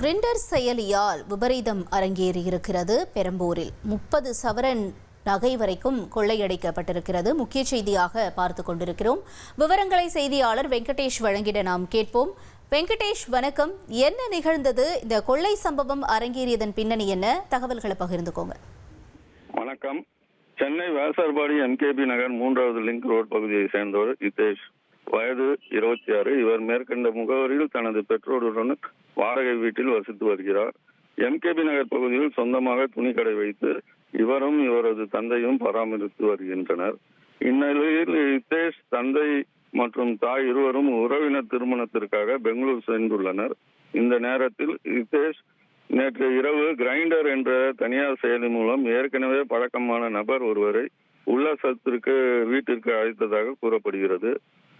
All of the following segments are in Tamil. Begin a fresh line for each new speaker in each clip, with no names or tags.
கிரிண்டர் செயலியால் விபரீதம் அரங்கேறியிருக்கிறது. பெரம்பூரில் 30 சவரன் நகை வரைக்கும் கொள்ளையடிக்கப்பட்டிருக்கிறது. முக்கிய செய்தியாக பார்த்து கொண்டிருக்கிறோம். விவரங்களை செய்தியாளர் வெங்கடேஷ் வழங்கிட நாம் கேட்போம். வெங்கடேஷ், வணக்கம். என்ன நிகழ்ந்தது? இந்த கொள்ளை சம்பவம் அரங்கேறியதன் பின்னணி என்ன? தகவல்களை பகிர்ந்துக்கோங்க.
வணக்கம். சென்னை வேசர்பாடி எம்கேபி நகர் 3வது லிங்க் ரோட் பகுதியை சேர்ந்தவர் ஹிதேஷ், வயது 26. இவர் மேற்கண்ட முகவரியில் தனது பெற்றோருடன் வாடகை வீட்டில் வசித்து வருகிறார். எம்கேபி நகர் பகுதியில் சொந்தமாக துணிக்கடை வைத்து இவரும் இவரது தந்தையும் பராமரித்து வருகின்றனர். இந்நிலையில் ஹிதேஷ் தந்தை மற்றும் தாய் இருவரும் உறவினர் திருமணத்திற்காக பெங்களூர் சென்றுள்ளனர். இந்த நேரத்தில் ஹிதேஷ் நேற்று இரவு கிரைண்டர் என்ற தனியார் செயலி மூலம் ஏற்கனவே பழக்கமான நபர் ஒருவரை உல்லாசத்திற்கு வீட்டிற்கு அழைத்ததாக கூறப்படுகிறது.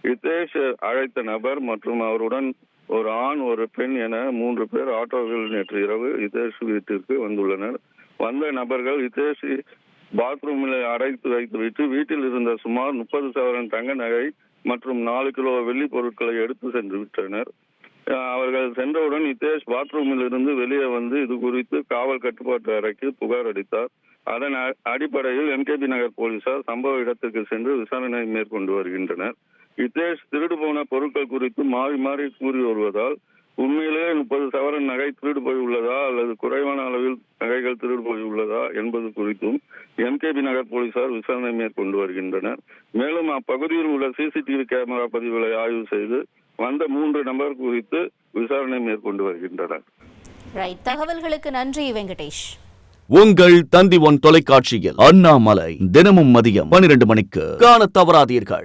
ஹிதேஷ் அழைத்த நபர் மற்றும் அவருடன் ஒரு ஆண் ஒரு பெண் என 3 பேர் ஆட்டோவில் நேற்று இரவு ஹிதேஷ் வீட்டிற்கு வந்துள்ளனர். வந்த நபர்கள் ஹிதேஷ் பாத்ரூமில் அடைத்து வைத்துவிட்டு வீட்டில் இருந்த சுமார் 30 சவரன் தங்க நகை மற்றும் 4 கிலோ வெள்ளி பொருட்களை எடுத்து சென்று விட்டனர். அவர்கள் சென்றவுடன் ஹிதேஷ் பாத்ரூமில் இருந்து வெளியே வந்து இது குறித்து காவல் கட்டுப்பாட்டு அறைக்கு புகார் அளித்தார். அதன் அடிப்படையில் எம்கேபி நகர் போலீசார் சம்பவ இடத்துக்கு சென்று விசாரணை மேற்கொண்டு வருகின்றனர். ஹிதேஷ் திருடு போன பொருட்கள் குறித்து மாறி மாறி கூறி வருவதால் உண்மையிலேயே 30 சவரன் நகை திருடு போய் உள்ளதா அல்லது குறைவான அளவில் நகைகள் திருடு போய் உள்ளதா என்பது குறித்தும் எம்கேபி நகர் போலீசார் விசாரணை மேற்கொண்டு வருகின்றனர். மேலும் அப்பகுதியில் உள்ள சிசிடிவி கேமரா பதிவுகளை ஆய்வு செய்து வந்த 3 நபர் குறித்து விசாரணை மேற்கொண்டு வருகின்றனர்.
தகவல்களுக்கு நன்றி வெங்கடேஷ்.
உங்கள் தந்தி ஒன் தொலைக்காட்சியில் அண்ணாமலை தினமும் மதியம் 12 மணிக்கு காண தவறாதீர்கள்.